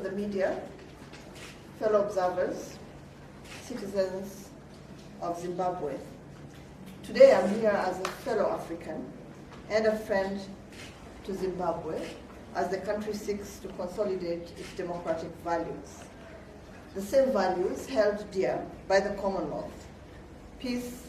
the media, fellow observers, citizens of Zimbabwe. Today I'm here as a fellow African and a friend to Zimbabwe as the country seeks to consolidate its democratic values. The same values held dear by the Commonwealth: peace,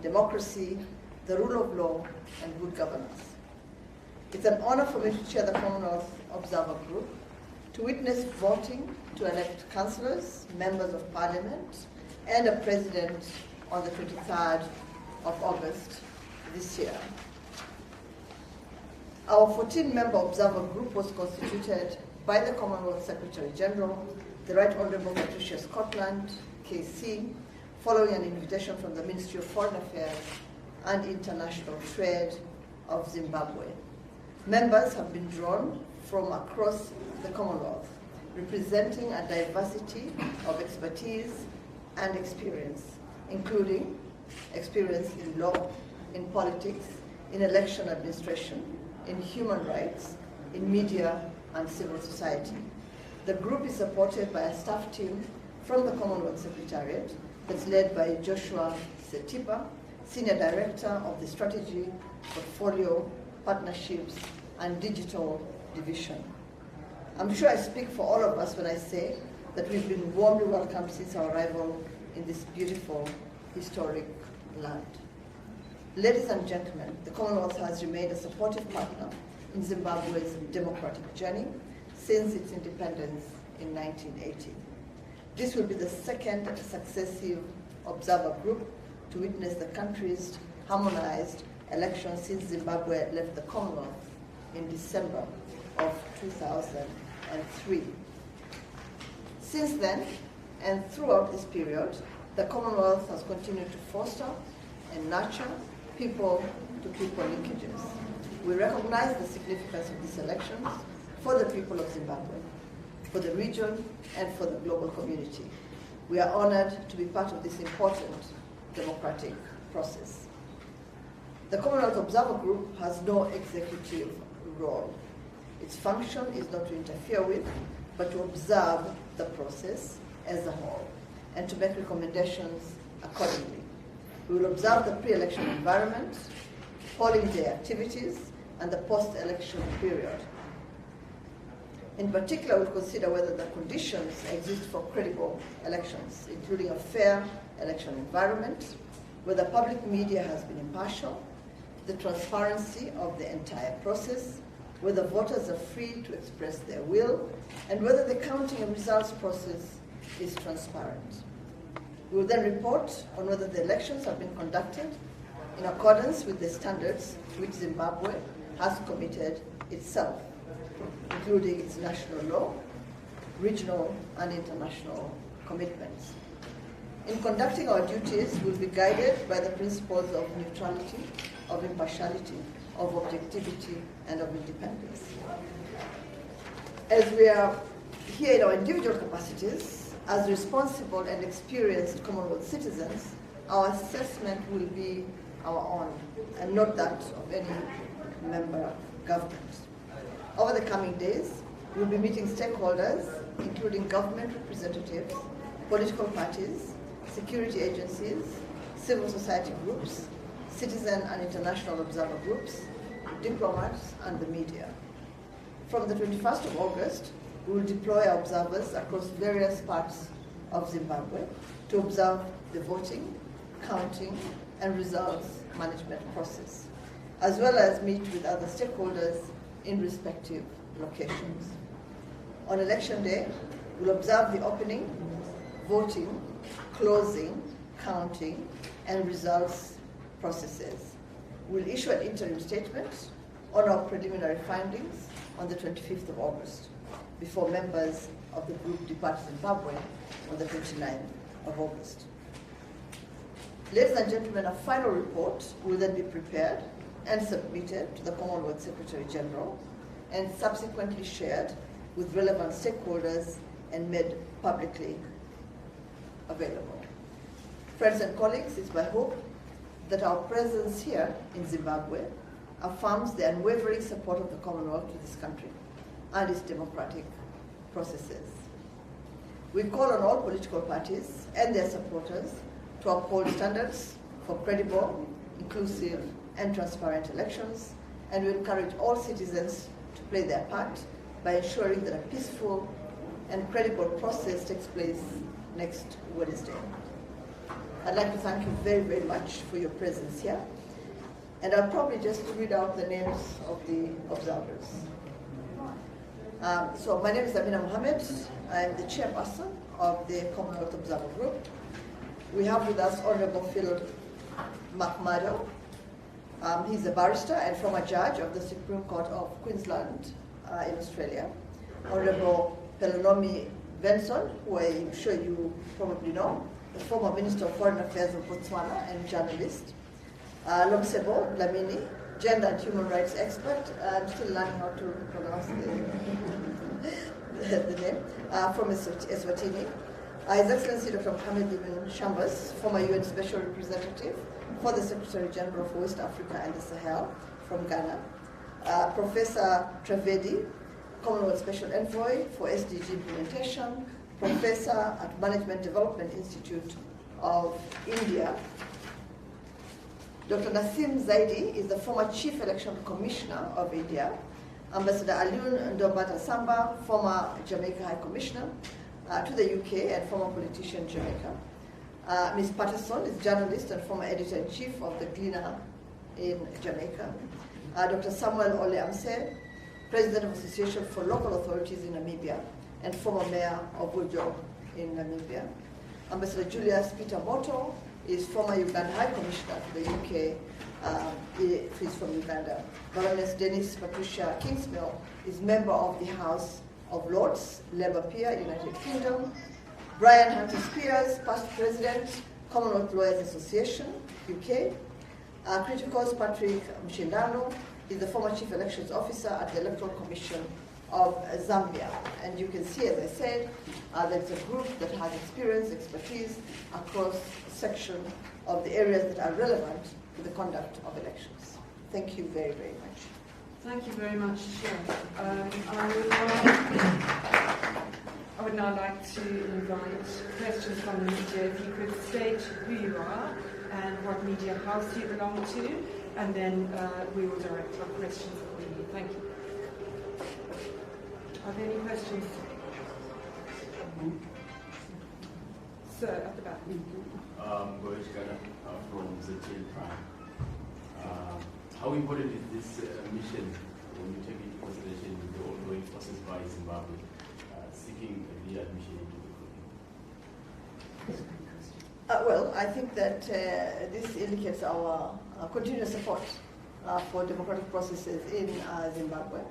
democracy, the rule of law, and good governance. It's an honor for me to chair the Commonwealth Observer Group, to witness voting to elect councillors, members of parliament, and a president on the 23rd of August this year. Our 14-member observer group was constituted by the Commonwealth Secretary General, the Right Honourable Patricia Scotland, KC, following an invitation from the Ministry of Foreign Affairs and International Trade of Zimbabwe. Members have been drawn from across the Commonwealth, representing a diversity of expertise and experience, including experience in law, in politics, in election administration, in human rights, in media, and civil society. The group is supported by a staff team from the Commonwealth Secretariat that's led by Joshua Setipa, Senior Director of the Strategy, Portfolio, Partnerships, and Digital Division. I'm sure I speak for all of us when I say that we've been warmly welcomed since our arrival in this beautiful, historic land. Ladies and gentlemen, the Commonwealth has remained a supportive partner in Zimbabwe's democratic journey since its independence in 1980. This will be the second successive observer group to witness the country's harmonized elections since Zimbabwe left the Commonwealth in December of 2003. Since then, and throughout this period, the Commonwealth has continued to foster and nurture people-to-people linkages. We recognize the significance of these elections for the people of Zimbabwe, for the region, and for the global community. We are honored to be part of this important democratic process. The Commonwealth Observer Group has no executive role. Its function is not to interfere with, but to observe the process as a whole and to make recommendations accordingly. We will observe the pre-election environment, polling day activities, and the post-election period. In particular, we'll consider whether the conditions exist for credible elections, including a fair election environment, whether public media has been impartial, the transparency of the entire process, whether voters are free to express their will, and whether the counting and results process is transparent. We will then report on whether the elections have been conducted in accordance with the standards to which Zimbabwe has committed itself, including its national law, regional and international commitments. In conducting our duties, we will be guided by the principles of neutrality, of impartiality, of objectivity, and of independence. As we are here in our individual capacities, as responsible and experienced Commonwealth citizens, our assessment will be our own and not that of any member government. Over the coming days, we'll be meeting stakeholders, including government representatives, political parties, security agencies, civil society groups, citizen and international observer groups, diplomats, and the media. From the 21st of August, we will deploy our observers across various parts of Zimbabwe to observe the voting, counting, and results management process, as well as meet with other stakeholders in respective locations. On election day, we'll observe the opening, voting, closing, counting, and results processes. We'll issue an interim statement on our preliminary findings on the 25th of August, before members of the group depart Zimbabwe on the 29th of August. Ladies and gentlemen, a final report will then be prepared and submitted to the Commonwealth Secretary General and subsequently shared with relevant stakeholders and made publicly available. Friends and colleagues, it's my hope that our presence here in Zimbabwe affirms the unwavering support of the Commonwealth to this country and its democratic processes. We call on all political parties and their supporters to uphold standards for credible, inclusive, and transparent elections, and we encourage all citizens to play their part by ensuring that a peaceful and credible process takes place next Wednesday. I'd like to thank you very, very much for your presence here. And I'll probably just read out the names of the observers. So my name is Amina Mohammed. I'm the chairperson of the Commonwealth Observer Group. We have with us Honorable Phil McMurdo. He's a barrister and former judge of the Supreme Court of Queensland in Australia. Honorable Pelonomi Benson, who I'm sure you probably know, the former Minister of Foreign Affairs of Botswana and journalist. Lomsebo Dlamini, gender and human rights expert. I'm still learning how to pronounce the name, from Eswatini. His Excellency Dr. Mohamed Ibn Shambas, former UN Special Representative for the Secretary General for West Africa and the Sahel from Ghana. Professor Trivedi, Commonwealth Special Envoy for SDG implementation, Professor at Management Development Institute of India. Dr. Nasim Zaidi is the former Chief Election Commissioner of India. Ambassador Aliun Ndombata Samba, former Jamaica High Commissioner to the UK and former politician in Jamaica. Ms. Patterson is journalist and former editor-in-chief of the Gleaner in Jamaica. Dr. Samuel Ole Amse, President of Association for Local Authorities in Namibia and former Mayor of Bujo in Namibia. Ambassador Julius Peter Moto is former Uganda High Commissioner to the UK. He's from Uganda. Baroness Dennis Patricia Kingsmill is member of the House of Lords, Labour peer, United Kingdom. Brian Hunter Spears, past president, Commonwealth Lawyers Association, UK. Criticals Patrick Mshindano is the former Chief Elections Officer at the Electoral Commission of Zambia. And you can see, as I said, there's a group that has experience, expertise across a section of the areas that are relevant to the conduct of elections. Thank you very, very much. Thank you very much, Chair. I would now like to invite questions from the media. If you could state who you are and what media house you belong to, and then we will direct our questions accordingly. Thank you. Are there any questions? Sir, at the back. Goresh Gana from ZTN Prime. How important is this mission when you take into consideration the ongoing process by Zimbabwe seeking readmission into the group? Well, I think that this indicates our continuous support for democratic processes in Zimbabwe.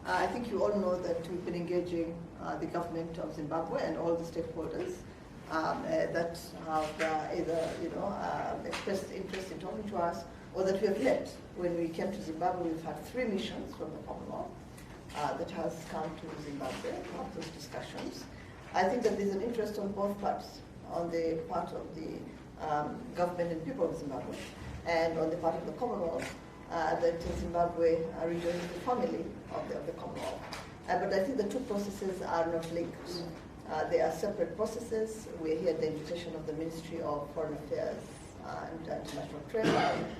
I think you all know that we've been engaging the government of Zimbabwe and all the stakeholders that have either expressed interest in talking to us or that we have met. When we came to Zimbabwe, we've had 3 missions from the Commonwealth that has come to Zimbabwe to have those discussions. I think that there's an interest on both parts, on the part of the government and people of Zimbabwe, and on the part of the Commonwealth, that Zimbabwe rejoins the family of the Commonwealth. But I think the two processes are not linked. They are separate processes. We're here at the invitation of the Ministry of Foreign Affairs and International Trade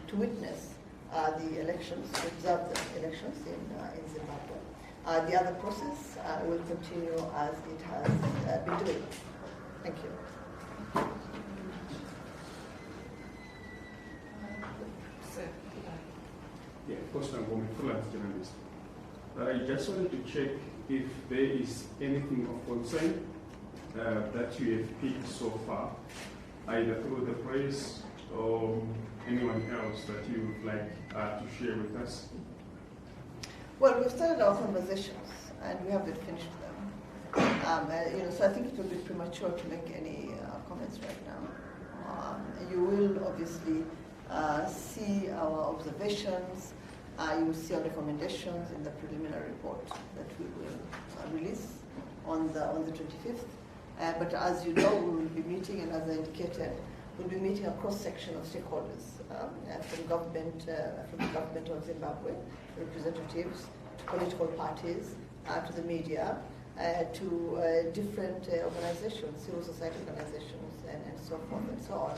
to witness the elections, to observe the elections in Zimbabwe. The other process will continue as it has been doing. Thank you. Yeah, Costa Gomi, freelance journalist. I just wanted to check if there is anything of concern that you have picked so far, either through the press or anyone else that you would like to share with us. Well, we've started our conversations and we haven't finished them. So I think it would be premature to make any comments right now. You will obviously see our observations. You will see our recommendations in the preliminary report that we will release on the 25th. But as you know, we will be meeting, and as I indicated, we'll be meeting a cross-section of stakeholders from the government of Zimbabwe, representatives, to political parties, to the media, to different organizations, civil society organizations, and so forth and so on.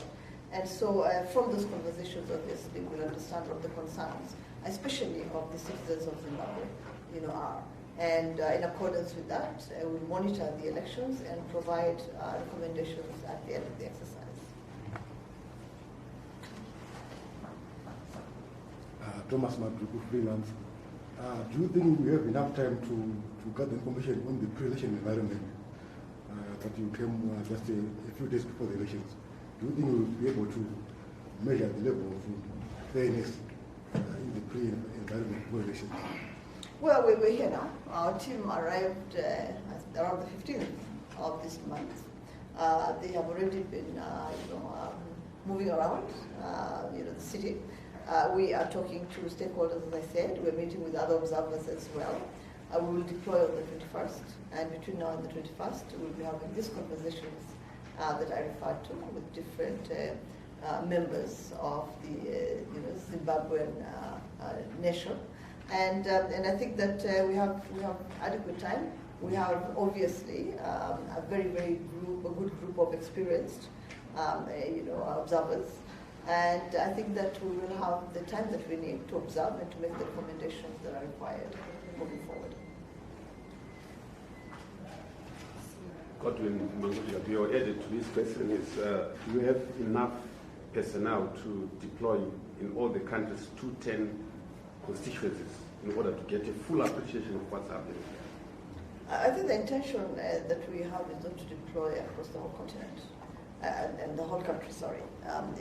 And so from those conversations, obviously, we'll understand what the concerns, especially of the citizens of Zimbabwe, are. And in accordance with that, we'll monitor the elections and provide recommendations at the end of the exercise. Thomas Madruku, freelance. Do you think we have enough time to gather information on the pre-election environment that you came just a few days before the elections? Do you think we will be able to measure the level of fairness in the pre-environment before elections? Well, we're here now. Our team arrived around the 15th of this month. They have already been, moving around, the city. We are talking to stakeholders, as I said. We're meeting with other observers as well. We will deploy on the 21st, and between now and the 21st, we'll be having these conversations that I referred to with different members of the Zimbabwean nation. And I think that we have adequate time. We have obviously a very good group of experienced observers, and I think that we will have the time that we need to observe and to make the recommendations that are required moving forward. Godwin, your added to this question is, do you have enough personnel to deploy in all the countries 210 constituencies in order to get a full appreciation of what's happening? I think the intention that we have is not to deploy across the whole continent and the whole country, sorry.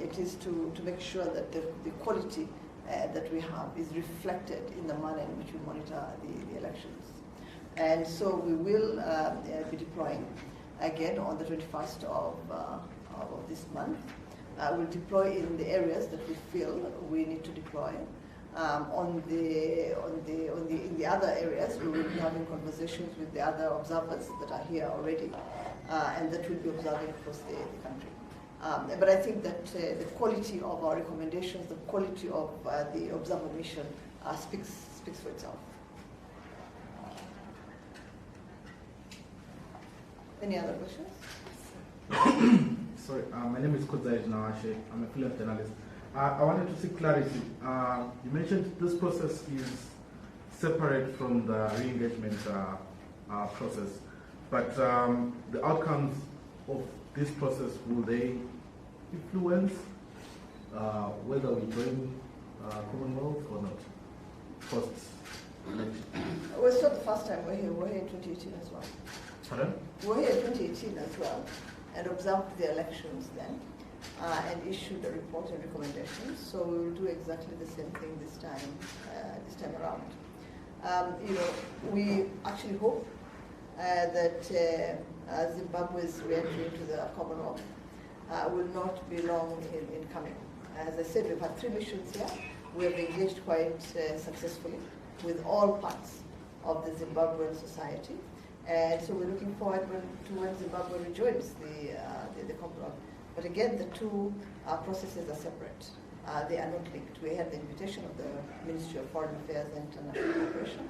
It is to make sure that the quality that we have is reflected in the manner in which we monitor the elections. And so we will be deploying again on the 21st of this month. We'll deploy in the areas that we feel we need to deploy. In the other areas, we will be having conversations with the other observers that are here already, and that will be observing across the country. But I think that the quality of our recommendations, the quality of the observer mission speaks for itself. Any other questions? Sorry, my name is Kodzai Nawashe. I'm a freelance journalist. I wanted to seek clarity. You mentioned this process is separate from the re-engagement process, but the outcomes of this process, will they influence whether we join Commonwealth or not post-election? Well, it's not the first time we're here. We're here in 2018 as well. Pardon? We're here in 2018 as well, and observed the elections then. And issued a report and recommendations. So we will do exactly the same thing this time around. We actually hope that Zimbabwe's re-entry into the Commonwealth will not be long in coming. As I said, we've had 3 missions here. We have engaged quite successfully with all parts of the Zimbabwean society. And so we're looking forward to when Zimbabwe rejoins the Commonwealth. But again, the two processes are separate. They are not linked. We had the invitation of the Ministry of Foreign Affairs and International Cooperation,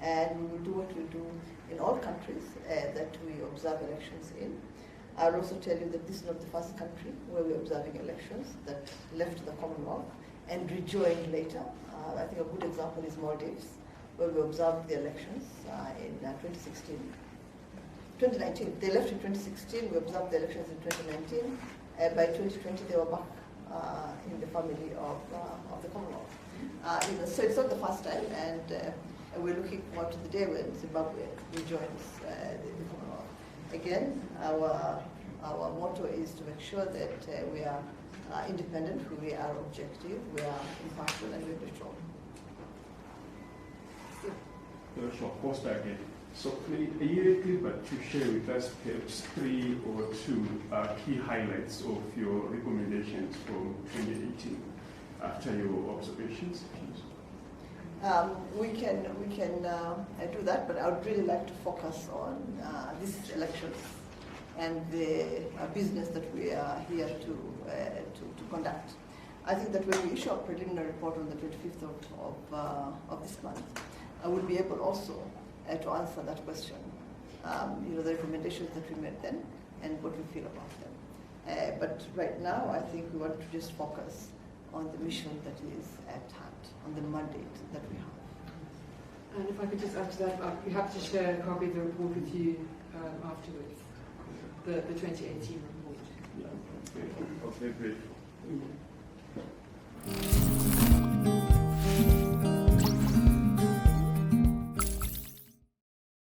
and we will do what we do in all countries that we observe elections in. I'll also tell you that this is not the first country where we're observing elections that left the Commonwealth and rejoined later. I think a good example is Maldives, where we observed the elections in 2019. They left in 2016, we observed the elections in 2019. By 2020, they were back in the family of the Commonwealth. So it's not the first time, and we're looking forward to the day when Zimbabwe rejoins the Commonwealth. Again, our motto is to make sure that we are independent, we are objective, we are impartial, and we're neutral. Sure, Costa again. So are you able to share with us perhaps 3 or 2 key highlights of your recommendations from 2018 after your observations? We can do that, but I would really like to focus on these elections and the business that we are here to conduct. I think that when we issue our preliminary report on the 25th of this month, I will be able also to answer that question the recommendations that we made then and what we feel about them. But right now, I think we want to just focus on the mission that is at hand, on the mandate that we have. And if I could just add to that, we have to share a copy of the report with you afterwards, the 2018 report. Yeah, okay, great.